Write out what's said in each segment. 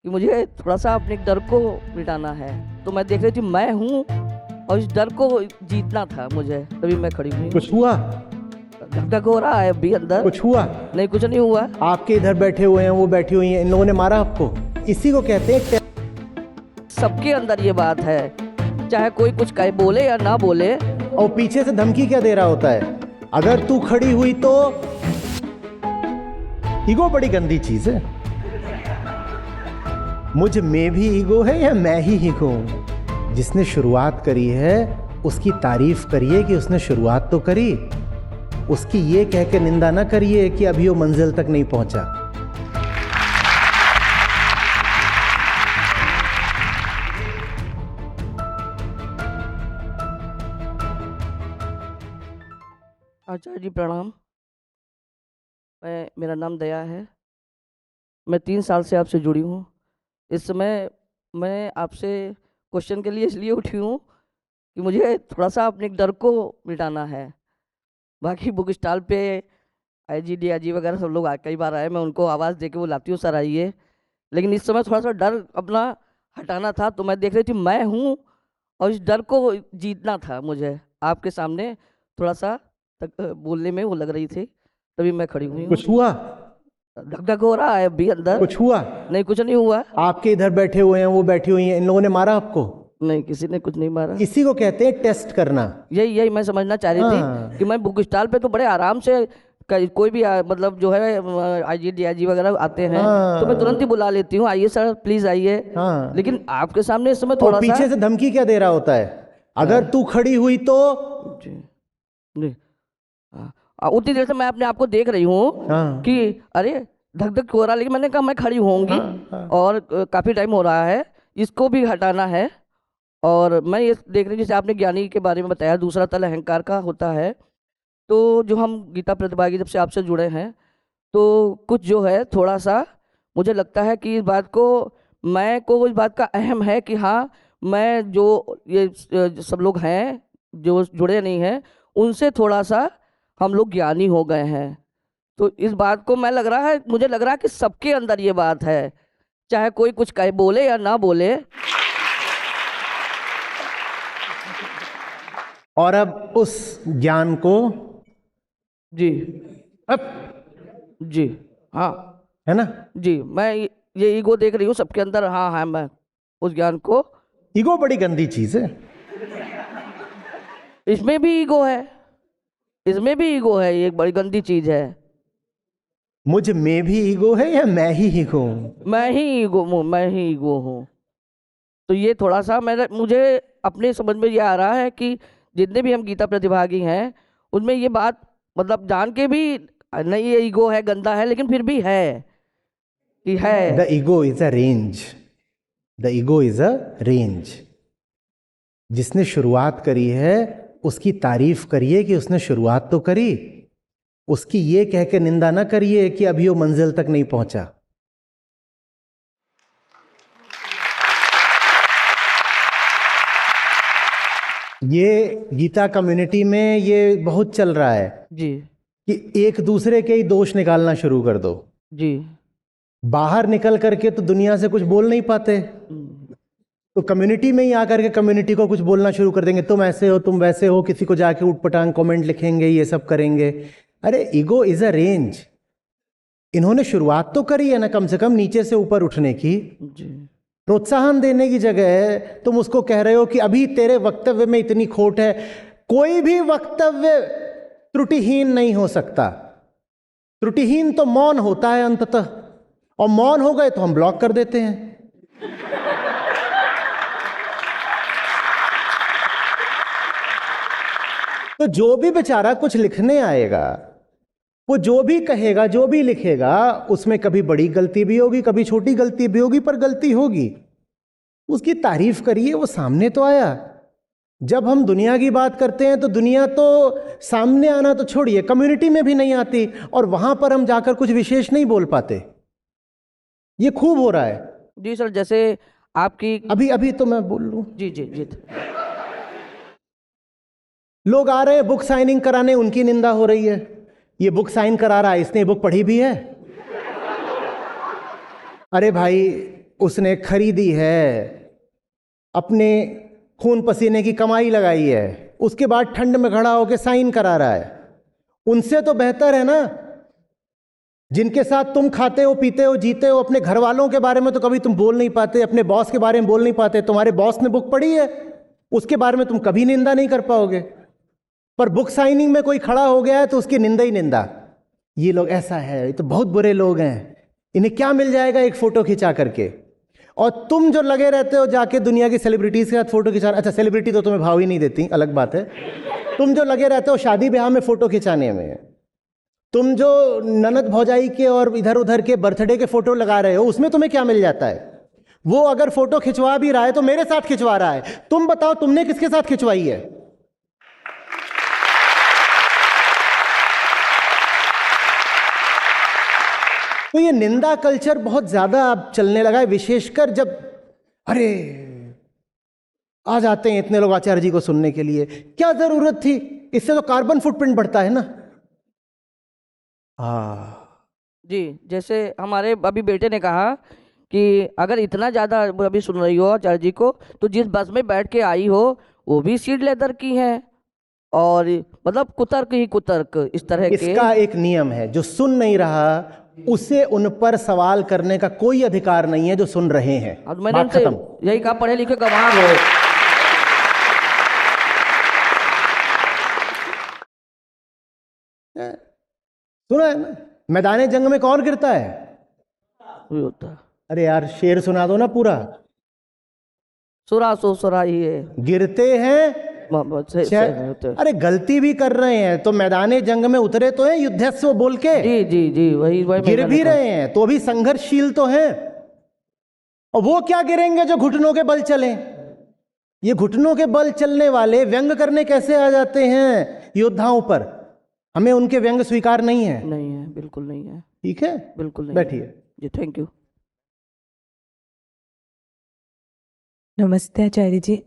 कि मुझे थोड़ा-सा अपने डर को मिटाना है। तो मैं देख रही थी मैं हूँ और इस डर को जीतना था मुझे, तभी मैं खड़ी हुई हूँ। कुछ हुआ? धक-धक हो रहा है अभी अंदर। कुछ हुआ? नहीं, कुछ नहीं हुआ। आपके इधर बैठे हुए हैं, वो बैठी हुई हैं, इन लोगों ने मारा आपको? इसी को कहते हैं सबके अंदर ये बात है, चाहे कोई कुछ कहे, बोले या ना बोले। और पीछे से धमकी क्या दे रहा होता है? अगर तू खड़ी हुई तो ईगो बड़ी गंदी चीज है। मुझ में भी ईगो है या मैं ही ईगो हूं? जिसने शुरुआत करी है उसकी तारीफ करिए कि उसने शुरुआत तो करी, उसकी ये कह के निंदा ना करिए कि अभी वो मंजिल तक नहीं पहुंचा। आचार्य जी प्रणाम। मेरा नाम दया है। मैं 3 साल से आपसे जुड़ी हूँ। इस समय मैं आपसे क्वेश्चन के लिए इसलिए उठी हूँ कि मुझे थोड़ा-सा अपने डर को मिटाना है। बाकी बुक स्टॉल पे आईजी, डीआईजी वगैरह सब लोग कई बार आए, मैं उनको आवाज़ दे के बुलाती हूँ, सर आइए। लेकिन इस समय थोड़ा-सा डर अपना हटाना था, तो मैं देख रही थी मैं हूँ और इस डर को जीतना था मुझे। आपके सामने थोड़ा-सा बोलने में वो लग रही थी, तभी मैं खड़ी हुई हूँ। कुछ हुआ? धक-धक हो रहा है अभी अंदर। कुछ हुआ? नहीं, कुछ नहीं हुआ। आपके इधर बैठे हुए हैं, वो बैठी हुई हैं, इन लोगों ने मारा आपको? नहीं, किसी ने कुछ नहीं मारा। इसी को कहते हैं टेस्ट करना। यही मैं समझना चाह रही हाँ। थी कि मैं बुक स्टॉल पे तो बड़े आराम से कोई भी मतलब जो है आईजी, डीआईजी वगैरह आते हैं, तो मैं तुरंत ही बुला लेती हूँ, आइए सर प्लीज़ आइए। हाँ। लेकिन आपके सामने इस समय और थोड़ा-सा पीछे से धमकी क्या दे रहा होता है? अगर तू खड़ी हुई तो जी, जी। उतनी देर से मैं अपने आप को देख रही हूँ हाँ। कि अरे धक-धक हो रहा, लेकिन मैंने कहा मैं खड़ी होऊँगी। हाँ। और काफ़ी टाइम हो रहा है, इसको भी हटाना है। और मैं ये देख रही हूँ, जैसे आपने ज्ञानी के बारे में बताया, दूसरा तल अहंकार का होता है। तो जो हम गीता प्रतिभागी जब से आपसे जुड़े हैं, तो कुछ जो है थोड़ा-सा मुझे लगता है कि इस बात को इस बात का अहम है कि हाँ, मैं जो ये सब लोग हैं, जो जुड़े नहीं हैं, उनसे थोड़ा-सा हम लोग ज्ञानी हो गए हैं। तो इस बात को मुझे लग रहा है कि सबके अंदर ये बात है, चाहे कोई कुछ कहे, बोले या ना बोले। और अब उस ज्ञान को जी, अब जी, हाँ। है ना, जी, मैं ये ईगो देख रही हूँ सबके अंदर। हाँ, हाँ, मैं उस ज्ञान को, ईगो बड़ी गंदी चीज है। इसमें भी ईगो है, इसमें भी ईगो है, ये एक बड़ी गंदी चीज है। मुझ में भी ईगो है या मैं ही ईगो हूं? मैं ही ईगो हूँ। तो ये थोड़ा-सा मुझे अपने समझ में ये आ रहा है कि जितने भी हम गीता प्रतिभागी हैं, उनमें ये बात मतलब जान के भी नहीं ये ईगो है, गंदा है, लेकिन फिर भी है कि है। The ego is a range. The ego is a range. जिसने शुरुआत करी है उसकी तारीफ करिए कि उसने शुरुआत तो करी, उसकी ये कह के निंदा ना करिए कि अभी वो मंजिल तक नहीं पहुंचा। ये गीता कम्युनिटी में ये बहुत चल रहा है जी, कि एक दूसरे के ही दोष निकालना शुरू कर दो। जी। बाहर निकल करके तो दुनिया से कुछ बोल नहीं पाते, तो कम्युनिटी में ही आकर के कम्युनिटी को कुछ बोलना शुरू कर देंगे, तुम ऐसे हो, तुम वैसे हो, किसी को जाके उटपटांग कमेंट लिखेंगे, ये सब करेंगे। अरे ईगो इज अ रेंज। इन्होंने शुरुआत तो करी है ना, कम से कम नीचे से ऊपर उठने की। जी, प्रोत्साहन देने की जगह है तुम उसको कह रहे हो कि अभी तेरे वक्तव्य में इतनी खोट है। कोई भी वक्तव्य त्रुटिहीन नहीं हो सकता। त्रुटिहीन तो मौन होता है अंततः, और मौन हो गए तो हम ब्लॉक कर देते हैं। तो जो भी बेचारा कुछ लिखने आएगा, वो जो भी कहेगा, जो भी लिखेगा, उसमें कभी बड़ी गलती भी होगी, कभी छोटी गलती भी होगी, पर गलती होगी। उसकी तारीफ करिए, वो सामने तो आया। जब हम दुनिया की बात करते हैं तो दुनिया तो सामने आना तो छोड़िए, कम्युनिटी में भी नहीं आती, और वहां पर हम जाकर कुछ विशेष नहीं बोल पाते। ये खूब हो रहा है। जी सर, जैसे आपकी अभी अभी तो मैं बोल लूं, जी, जी, जी। लोग आ रहे हैं बुक साइनिंग कराने, उनकी निंदा हो रही है। ये बुक साइन करा रहा है, इसने बुक पढ़ी भी है? अरे भाई, उसने खरीदी है, अपने खून पसीने की कमाई लगाई है, उसके बाद ठंड में खड़ा होकर साइन करा रहा है। उनसे तो बेहतर है ना जिनके साथ तुम खाते हो, पीते हो, जीते हो। अपने घर वालों के बारे में तो कभी तुम बोल नहीं पाते, अपने बॉस के बारे में बोल नहीं पाते। तुम्हारे बॉस ने बुक पढ़ी है, उसके बारे में तुम कभी निंदा नहीं कर पाओगे, पर बुक साइनिंग में कोई खड़ा हो गया है तो उसकी निंदा ही निंदा। ये लोग ऐसा है, ये तो बहुत बुरे लोग हैं, इन्हें क्या मिल जाएगा एक फोटो खिंचा करके। और तुम जो लगे रहते हो जाके दुनिया की सेलिब्रिटीज के साथ फोटो खिंचाना, अच्छा सेलिब्रिटी तो तुम्हें भाव ही नहीं देती, अलग बात है। तुम जो लगे रहते हो शादी ब्याह में फोटो खिंचाने में, तुम जो ननद भौजाई के और इधर उधर के बर्थडे के फोटो लगा रहे हो, उसमें तुम्हें क्या मिल जाता है? वो अगर फोटो खिंचवा भी रहा है तो मेरे साथ खिंचवा रहा है। तुम बताओ तुमने किसके साथ खिंचवाई है? तो ये निंदा कल्चर बहुत ज्यादा अब चलने लगा है, विशेषकर जब अरे आ जाते हैं इतने लोग आचार्य जी को सुनने के लिए। क्या जरूरत थी? इससे तो कार्बन फुटप्रिंट बढ़ता है ना। जी, जैसे हमारे अभी बेटे ने कहा कि अगर इतना ज़्यादा अभी सुन रही हो आचार्य जी को, तो जिस बस में बैठ के आई हो वो भी सीट लेदर की है, और मतलब कुतर्क ही कुतर्क इस तरह के। इसका एक नियम है, जो सुन नहीं रहा उसे उन पर सवाल करने का कोई अधिकार नहीं है जो सुन रहे हैं। मैंने उनसे यही कहा, पढ़े लिखे गंवार हो। सुना है ना, मैदान जंग में कौन गिरता है? होता। अरे यार शेर सुना दो ना पूरा। सुरा सो सुरा ही है, गिरते हैं अरे गलती भी कर रहे हैं तो मैदान जंग में उतरे तो हैं युद्धस्व बोल के। जी जी जी, वही गिर भी रहे हैं तो भी संघर्षशील तो हैं। और वो क्या गिरेंगे जो घुटनों के बल चले? ये घुटनों के बल चलने वाले व्यंग करने कैसे आ जाते हैं योद्धाओं पर? हमें उनके व्यंग स्वीकार नहीं है। नहीं है, बिल्कुल नहीं है। ठीक है, बिल्कुल नहीं। बैठिए जी, थैंक यू। नमस्ते आचार्य जी।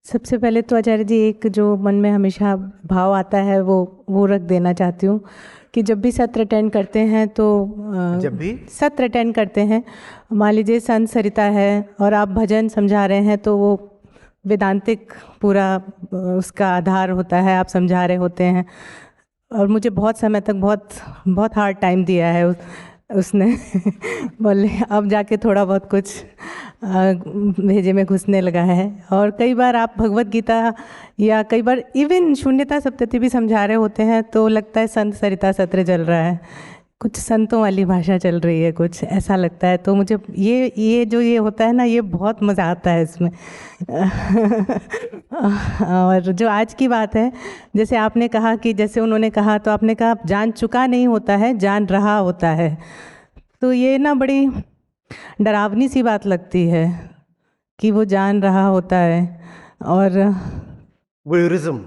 सबसे पहले तो आचार्य जी एक जो मन में हमेशा भाव आता है वो रख देना चाहती हूँ कि जब भी सत्र अटेंड करते हैं तो जब भी सत्र अटेंड करते हैं, मान लीजिए संत सरिता है और आप भजन समझा रहे हैं तो वो वेदांतिक पूरा उसका आधार होता है, आप समझा रहे होते हैं। और मुझे बहुत समय तक बहुत हार्ड टाइम दिया है उसने बोले अब जाके थोड़ा बहुत कुछ भेजे में घुसने लगा है। और कई बार आप भगवत गीता या कई बार इवन शून्यता सप्तति भी समझा रहे होते हैं तो लगता है संत सरिता सत्र चल रहा है, कुछ संतों वाली भाषा चल रही है, कुछ ऐसा लगता है। तो मुझे ये जो ये होता है ना, ये बहुत मज़ा आता है इसमें। और जो आज की बात है, जैसे आपने कहा कि जैसे उन्होंने कहा तो आपने कहा जान चुका नहीं होता है, जान रहा होता है। तो ये ना बड़ी डरावनी सी बात लगती है कि वो जान रहा होता है और वोयरिज्म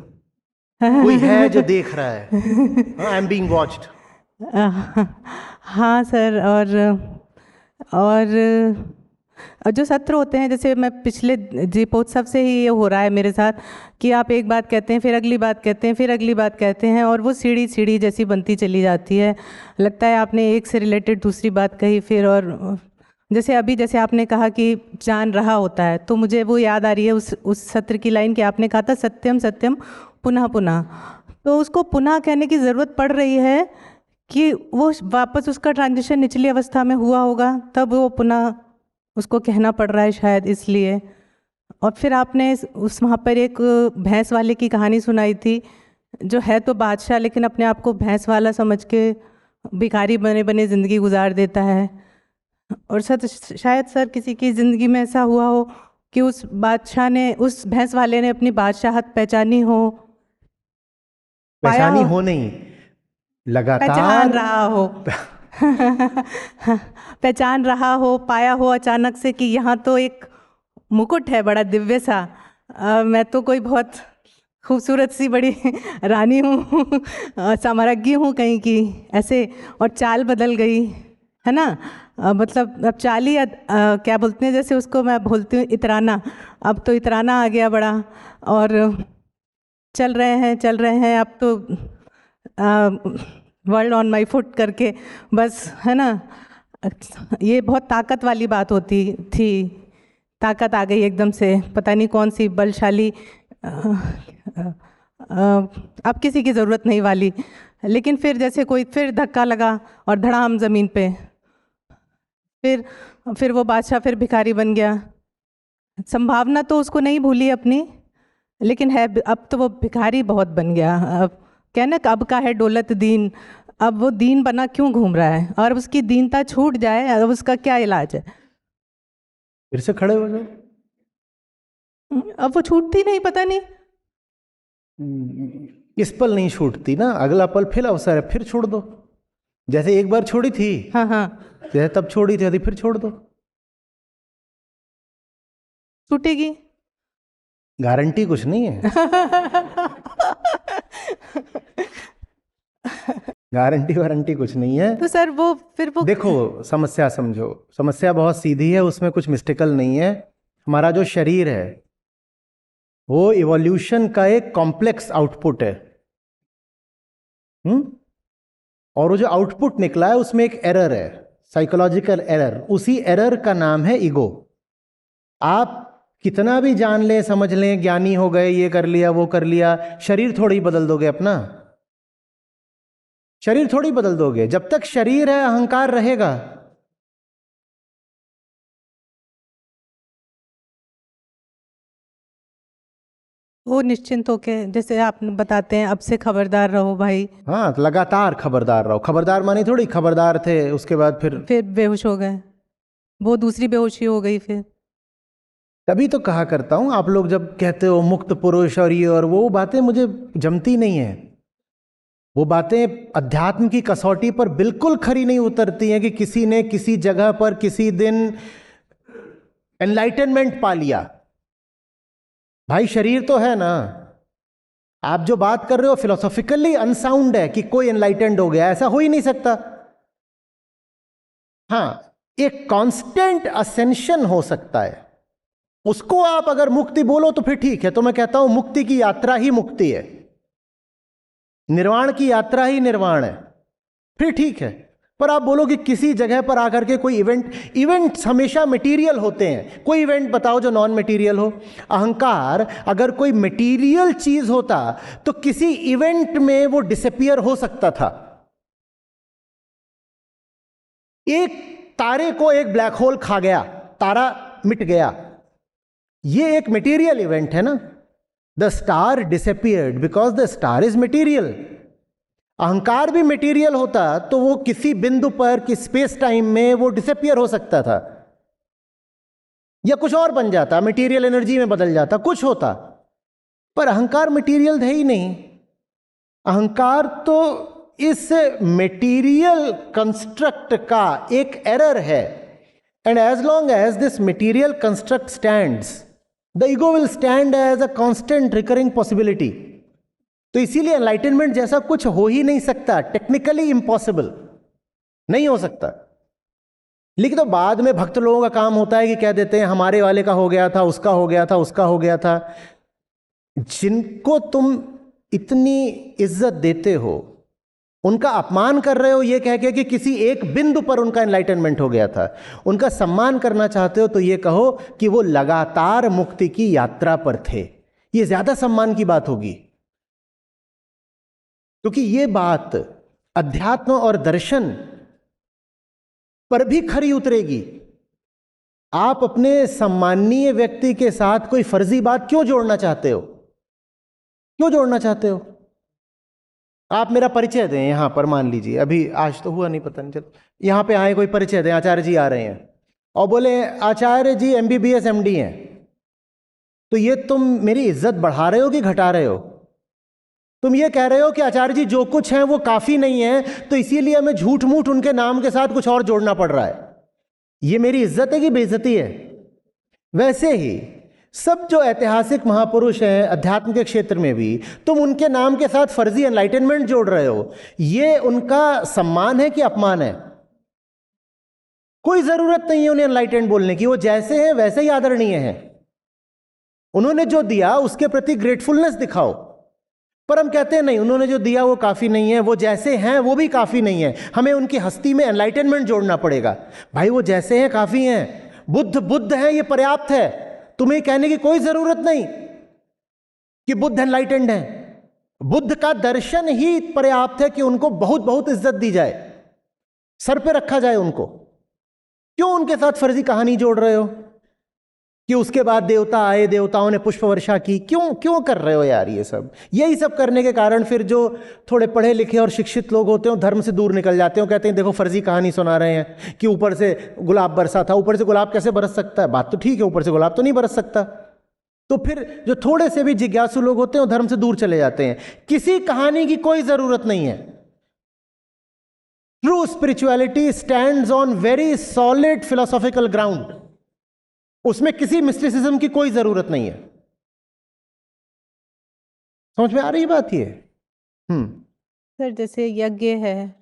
कोई है जो देख रहा है। I am being watched. हाँ सर। और जो सत्र होते हैं, जैसे मैं पिछले दीपोत्सव से ही ये हो रहा है मेरे साथ कि आप एक बात कहते हैं, फिर अगली बात कहते हैं, फिर अगली बात कहते हैं, और वो सीढ़ी जैसी बनती चली जाती है। लगता है आपने एक से रिलेटेड दूसरी बात कही फिर, और जैसे आपने कहा कि जान रहा होता है, तो मुझे वो याद आ रही है उस सत्र की लाइन कि आपने कहा था सत्यम सत्यम पुनः पुनः। तो उसको पुनः कहने की ज़रूरत पड़ रही है कि वो वापस उसका ट्रांजिशन निचली अवस्था में हुआ होगा, तब वो पुनः उसको कहना पड़ रहा है शायद इसलिए। और फिर आपने उस वहाँ पर एक भैंस वाले की कहानी सुनाई थी, जो है तो बादशाह लेकिन अपने आप को भैंस वाला समझ के भिखारी बने बने ज़िंदगी गुजार देता है। और शायद सर किसी की ज़िंदगी में ऐसा हुआ हो कि उस बादशाह ने, उस भैंस वाले ने अपनी बादशाहत पहचानी हो, पहचानी हो नहीं, लगातार पहचान रहा हो पहचान रहा हो, पाया हो अचानक से कि यहाँ तो एक मुकुट है बड़ा दिव्य सा, मैं तो कोई बहुत खूबसूरत सी बड़ी रानी हूँ, साम्राज्ञी हूँ कहीं की, ऐसे। और चाल बदल गई है ना, मतलब अब चाल ही क्या बोलते हैं, जैसे उसको मैं बोलती हूँ इतराना, अब तो इतराना आ गया बड़ा। और चल रहे हैं अब तो वर्ल्ड ऑन माई फुट करके, बस, है ना। ये बहुत ताकत वाली बात होती थी, ताकत आ गई एकदम से, पता नहीं कौन सी बलशाली, अब किसी की ज़रूरत नहीं वाली। लेकिन फिर जैसे कोई फिर धक्का लगा और धड़ाम ज़मीन पे, फिर वो बादशाह फिर भिखारी बन गया। संभावना तो उसको नहीं भूली अपनी, लेकिन है अब तो वो भिखारी बहुत बन गया। अब कहना अब का है डोलत दीन, अब वो दीन बना क्यों घूम रहा है, और उसकी दीनता छूट जाए, अब उसका क्या इलाज है। फिर से खड़े हो जाओ। अब वो छूटती नहीं, पता नहीं। इस पल नहीं छूटती ना, अगला पल फिर अवसर है, फिर छोड़ दो। जैसे एक बार छोड़ी थी, हाँ हाँ, जैसे तब छोड़ी थी, फिर छोड़ दो। छूटेगी, गारंटी कुछ नहीं है। गारंटी वारंटी कुछ नहीं है। तो सर वो फिर वो देखो, समस्या समझो, समस्या बहुत सीधी है, उसमें कुछ मिस्टेकल नहीं है। हमारा जो शरीर है वो इवोल्यूशन का एक कॉम्प्लेक्स आउटपुट है। और वो जो आउटपुट निकला है उसमें एक एरर है, साइकोलॉजिकल एरर। उसी एरर का नाम है ईगो। आप कितना भी जान लें, समझ लें, ज्ञानी हो गए, ये कर लिया वो कर लिया, शरीर थोड़ी बदल दोगे अपना। शरीर थोड़ी बदल दोगे। जब तक शरीर है अहंकार रहेगा। वो निश्चिंत होके, जैसे आप बताते हैं, अब से खबरदार रहो भाई। हाँ, तो लगातार खबरदार रहो। खबरदार मानी थोड़ी खबरदार थे उसके बाद फिर बेहोश हो गए, वो दूसरी बेहोशी हो गई फिर। तभी तो कहा करता हूं, आप लोग जब कहते हो मुक्त पुरुष और ये और वो बातें मुझे जमती नहीं है। वो बातें अध्यात्म की कसौटी पर बिल्कुल खरी नहीं उतरती हैं कि किसी ने किसी जगह पर किसी दिन एनलाइटनमेंट पा लिया। भाई शरीर तो है ना। आप जो बात कर रहे हो फिलोसॉफिकली अनसाउंड है कि कोई एनलाइटेंड हो गया, ऐसा हो ही नहीं सकता। हाँ, एक कांस्टेंट असेंशन हो सकता है, उसको आप अगर मुक्ति बोलो तो फिर ठीक है। तो मैं कहता हूं मुक्ति की यात्रा ही मुक्ति है, निर्वाण की यात्रा ही निर्वाण है, फिर ठीक है। पर आप बोलो कि किसी जगह पर आकर के कोई इवेंट्स हमेशा मटेरियल होते हैं। कोई इवेंट बताओ जो नॉन मटेरियल हो। अहंकार अगर कोई मटेरियल चीज होता तो किसी इवेंट में वो डिसअपियर हो सकता था। एक तारे को एक ब्लैक होल खा गया, तारा मिट गया, ये एक मटेरियल इवेंट है ना। The star disappeared because the star is material. अहंकार भी मटेरियल होता तो वो किसी बिंदु पर, किसी स्पेस टाइम में वो डिसअपियर हो सकता था, या कुछ और बन जाता, मटेरियल एनर्जी में बदल जाता, कुछ होता। पर अहंकार मटेरियल है ही नहीं। अहंकार तो इस मटेरियल कंस्ट्रक्ट का एक एरर है। And as long as this material construct stands, the ego will stand as a constant recurring possibility. तो इसीलिए एनलाइटनमेंट जैसा कुछ हो ही नहीं सकता, टेक्निकली इम्पॉसिबल, नहीं हो सकता। लेकिन तो बाद में भक्त लोगों का काम होता है कि कह देते हैं हमारे वाले का हो गया था, उसका हो गया था, उसका हो गया था। जिनको तुम इतनी इज्जत देते हो उनका अपमान कर रहे हो ये कह के कि किसी एक बिंदु पर उनका एनलाइटनमेंट हो गया था। उनका सम्मान करना चाहते हो तो ये कहो कि वो लगातार मुक्ति की यात्रा पर थे। ये ज्यादा सम्मान की बात होगी, क्योंकि ये बात अध्यात्म और दर्शन पर भी खरी उतरेगी। आप अपने सम्माननीय व्यक्ति के साथ कोई फर्जी बात क्यों जोड़ना चाहते हो? क्यों जोड़ना चाहते हो? आप मेरा परिचय दें यहां पर, मान लीजिए अभी आज तो हुआ नहीं, पता नहीं, चलो यहां पे आए, कोई परिचय दें, आचार्य जी आ रहे हैं और बोले आचार्य जी MBBS MD हैं, तो ये तुम मेरी इज्जत बढ़ा रहे हो कि घटा रहे हो? तुम ये कह रहे हो कि आचार्य जी जो कुछ है वो काफी नहीं है, तो इसीलिए हमें झूठ मूठ उनके नाम के साथ कुछ और जोड़ना पड़ रहा है। ये मेरी इज्जत है कि बेइज्जती है? वैसे ही सब जो ऐतिहासिक महापुरुष हैं अध्यात्म के क्षेत्र में भी, तुम उनके नाम के साथ फर्जी एनलाइटनमेंट जोड़ रहे हो। ये उनका सम्मान है कि अपमान है? कोई जरूरत नहीं है उन्हें एनलाइटेंड बोलने की, वो जैसे हैं वैसे ही आदरणीय हैं। उन्होंने जो दिया उसके प्रति ग्रेटफुलनेस दिखाओ। पर हम कहते हैं नहीं, उन्होंने जो दिया वो काफी नहीं है, वो जैसे हैं वो भी काफी नहीं है, हमें उनकी हस्ती में एनलाइटनमेंट जोड़ना पड़ेगा। भाई वो जैसे हैं काफी हैं, बुद्ध है, ये पर्याप्त है। तुम्हें कहने की कोई जरूरत नहीं कि बुद्ध एनलाइटेंड है। बुद्ध का दर्शन ही पर्याप्त है कि उनको बहुत बहुत इज्जत दी जाए, सर पे रखा जाए उनको। क्यों उनके साथ फर्जी कहानी जोड़ रहे हो कि उसके बाद देवता आए, देवताओं ने पुष्प वर्षा की? क्यों कर रहे हो यार ये सब? यही सब करने के कारण फिर जो थोड़े पढ़े लिखे और शिक्षित लोग होते हैं धर्म से दूर निकल जाते हैं। कहते हैं देखो फर्जी कहानी सुना रहे हैं कि ऊपर से गुलाब बरसा था। ऊपर से गुलाब कैसे बरस सकता है? बात तो ठीक है, ऊपर से गुलाब तो नहीं बरस सकता। तो फिर जो थोड़े से भी जिज्ञासु लोग होते हैं धर्म से दूर चले जाते हैं। किसी कहानी की कोई जरूरत नहीं है। True spirituality stands on very solid philosophical ground. उसमें किसी मिस्टिसिज्म की कोई जरूरत नहीं है। समझ में आ रही बात ये? सर जैसे यज्ञ है,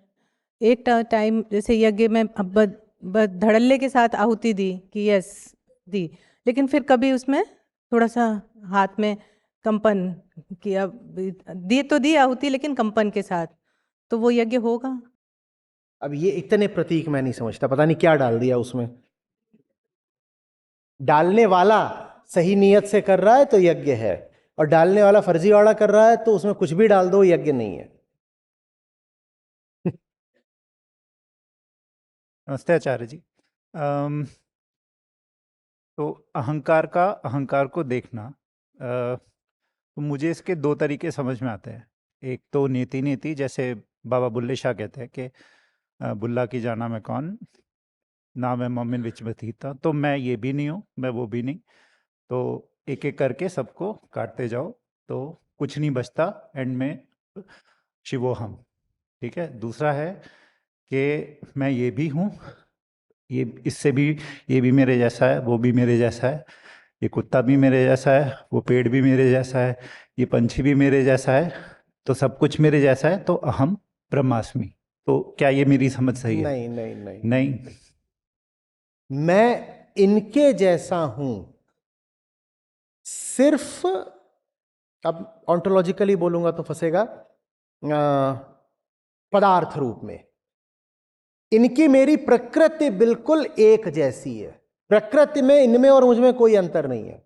एक टाइम जैसे यज्ञ में धड़ल्ले के साथ आहुति दी कि यस दी, लेकिन फिर कभी उसमें थोड़ा सा हाथ में कंपन किया, दी तो दी आहुति लेकिन कंपन के साथ, तो वो यज्ञ होगा? अब ये इतने प्रतीक मैं नहीं समझता, पता नहीं क्या डाल दिया उसमें। डालने वाला सही नीयत से कर रहा है तो यज्ञ है, और डालने वाला फर्जीवाड़ा कर रहा है तो उसमें कुछ भी डाल दो, यज्ञ नहीं है। नमस्ते आचार्य जी। तो अहंकार को देखना, तो मुझे इसके दो तरीके समझ में आते हैं। एक तो नीति, जैसे बाबा बुल्ले शाह कहते हैं कि बुल्ला की जाना मैं कौन, ना मैं मोमिन विच बतीता। तो मैं ये भी नहीं हूँ, मैं वो भी नहीं, तो एक एक करके सबको काटते जाओ तो कुछ नहीं बचता, एंड में शिवोहम। ठीक है। दूसरा है कि मैं ये भी हूँ, ये इससे भी, ये भी मेरे जैसा है, वो भी मेरे जैसा है, ये कुत्ता भी मेरे जैसा है, वो पेड़ भी मेरे जैसा है, ये पंछी भी मेरे जैसा है, तो सब कुछ मेरे जैसा है, तो अहम ब्रह्मास्मि। तो क्या ये मेरी समझ सही है? नहीं नहीं नहीं नहीं। मैं इनके जैसा हूं सिर्फ, अब ऑन्टोलॉजिकली बोलूंगा तो फंसेगा, पदार्थ रूप में। इनकी मेरी प्रकृति बिल्कुल एक जैसी है। प्रकृति में इनमें और मुझमें कोई अंतर नहीं है।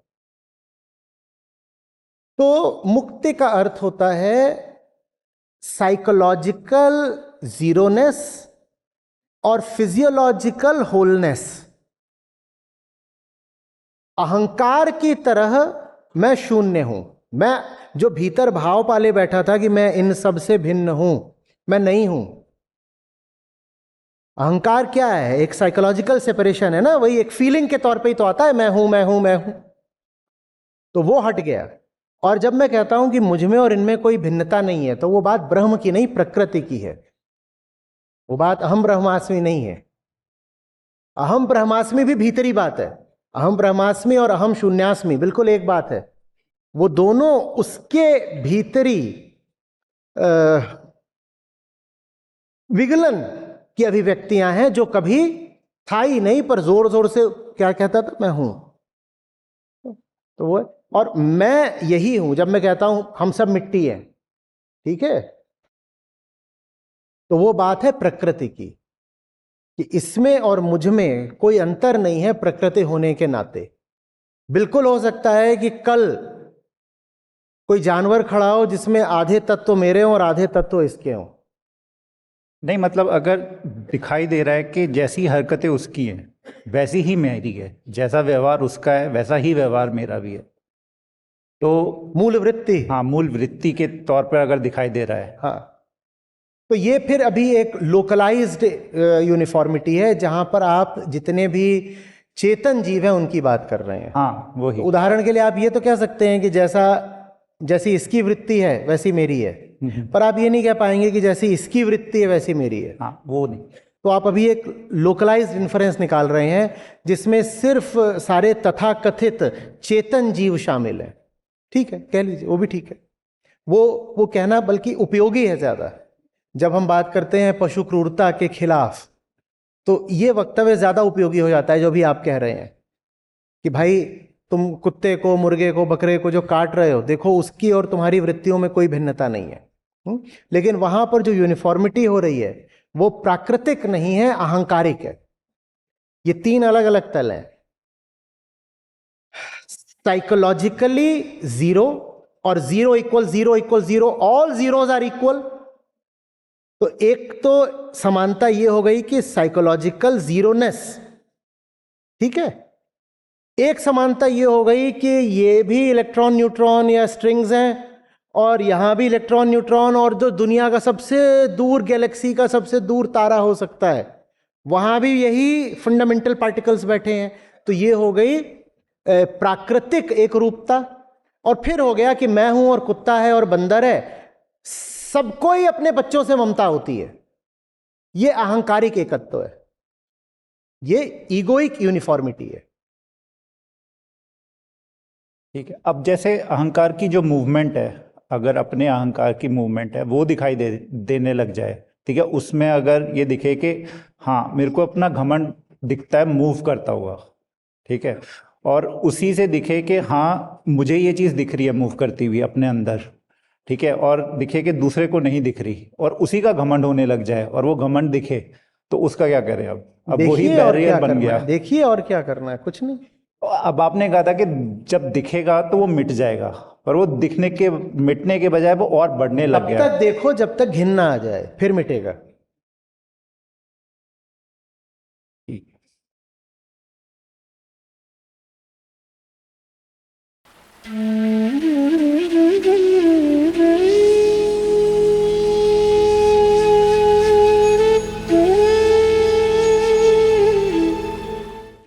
तो मुक्ति का अर्थ होता है साइकोलॉजिकल जीरोनेस और फिजियोलॉजिकल होलनेस। अहंकार की तरह मैं शून्य हूं। मैं जो भीतर भाव पाले बैठा था कि मैं इन सब से भिन्न हूं, मैं नहीं हूं। अहंकार क्या है? एक साइकोलॉजिकल सेपरेशन है ना, वही एक फीलिंग के तौर पे ही तो आता है, मैं हूं मैं हूं मैं हूं। तो वो हट गया। और जब मैं कहता हूं कि मुझ में और इनमें कोई भिन्नता नहीं है, तो वो बात ब्रह्म की नहीं, प्रकृति की है। वो बात अहम ब्रह्मास्मि नहीं है। अहम ब्रह्मास्मि भी भीतरी बात है। अहम ब्रह्मास्मि और अहम शून्यास्मि बिल्कुल एक बात है। वो दोनों उसके भीतरी विगलन की अभिव्यक्तियां हैं, जो कभी था ही नहीं, पर जोर जोर से क्या कहता था, मैं हूं। तो वो, और मैं यही हूं। जब मैं कहता हूं हम सब मिट्टी हैं, ठीक है, तो वो बात है प्रकृति की, कि इसमें और मुझ में कोई अंतर नहीं है प्रकृति होने के नाते। बिल्कुल हो सकता है कि कल कोई जानवर खड़ा हो जिसमें आधे तत्व मेरे हों और आधे तत्व इसके हों। नहीं, मतलब अगर दिखाई दे रहा है कि जैसी हरकतें उसकी हैं वैसी ही मेरी है, जैसा व्यवहार उसका है वैसा ही व्यवहार मेरा भी है, तो मूल वृत्ति, हाँ, मूल वृत्ति के तौर पर अगर दिखाई दे रहा है, हाँ, तो ये फिर अभी एक लोकलाइज्ड यूनिफॉर्मिटी है, जहां पर आप जितने भी चेतन जीव हैं उनकी बात कर रहे हैं। हाँ, वही। उदाहरण के लिए आप ये तो कह सकते हैं कि जैसी इसकी वृत्ति है वैसी मेरी है, पर आप ये नहीं कह पाएंगे कि जैसी इसकी वृत्ति है वैसी मेरी है। हाँ, वो नहीं। तो आप अभी एक लोकलाइज्ड इन्फरेंस निकाल रहे हैं जिसमें सिर्फ सारे तथाकथित चेतन जीव शामिल हैं। ठीक है, कह लीजिए, वो भी ठीक है। वो कहना बल्कि उपयोगी है ज्यादा। जब हम बात करते हैं पशु क्रूरता के खिलाफ, तो ये वक्तव्य ज्यादा उपयोगी हो जाता है जो भी आप कह रहे हैं कि भाई तुम कुत्ते को, मुर्गे को, बकरे को जो काट रहे हो, देखो उसकी और तुम्हारी वृत्तियों में कोई भिन्नता नहीं है। लेकिन वहां पर जो यूनिफॉर्मिटी हो रही है वो प्राकृतिक नहीं है, अहंकारिक है। ये तीन अलग अलग तल हैं। साइकोलॉजिकली जीरो और zero equal zero equal zero, all zeros are equal. तो एक तो समानता ये हो गई कि साइकोलॉजिकल जीरोनेस, ठीक है। एक समानता ये हो गई कि ये भी इलेक्ट्रॉन न्यूट्रॉन या स्ट्रिंग्स हैं और यहां भी इलेक्ट्रॉन न्यूट्रॉन, और जो दुनिया का सबसे दूर गैलेक्सी का सबसे दूर तारा हो सकता है वहां भी यही फंडामेंटल पार्टिकल्स बैठे हैं। तो ये हो गई प्राकृतिक एक रूपता। और फिर हो गया कि मैं हूं और कुत्ता है और बंदर है, सबको ही अपने बच्चों से ममता होती है। ये अहंकारिक एकत्व है, ये ईगोइक यूनिफॉर्मिटी है। ठीक है। अब जैसे अहंकार की जो मूवमेंट है, अगर अपने अहंकार की मूवमेंट है वो दिखाई देने लग जाए, ठीक है, उसमें अगर ये दिखे कि हाँ मेरे को अपना घमंड दिखता है मूव करता हुआ, ठीक है, और उसी से दिखे कि हाँ मुझे ये चीज़ दिख रही है मूव करती हुई अपने अंदर, ठीक है, और दिखे कि दूसरे को नहीं दिख रही, और उसी का घमंड होने लग जाए और वो घमंड दिखे, तो उसका क्या करें? अब वही बैरियर बन गया। देखिए और क्या करना है, कुछ नहीं। अब आपने कहा था कि जब दिखेगा तो वो मिट जाएगा, पर वो दिखने के मिटने के बजाय वो और बढ़ने लग गया। तब तक देखो जब तक घिन ना आ जाए, फिर मिटेगा।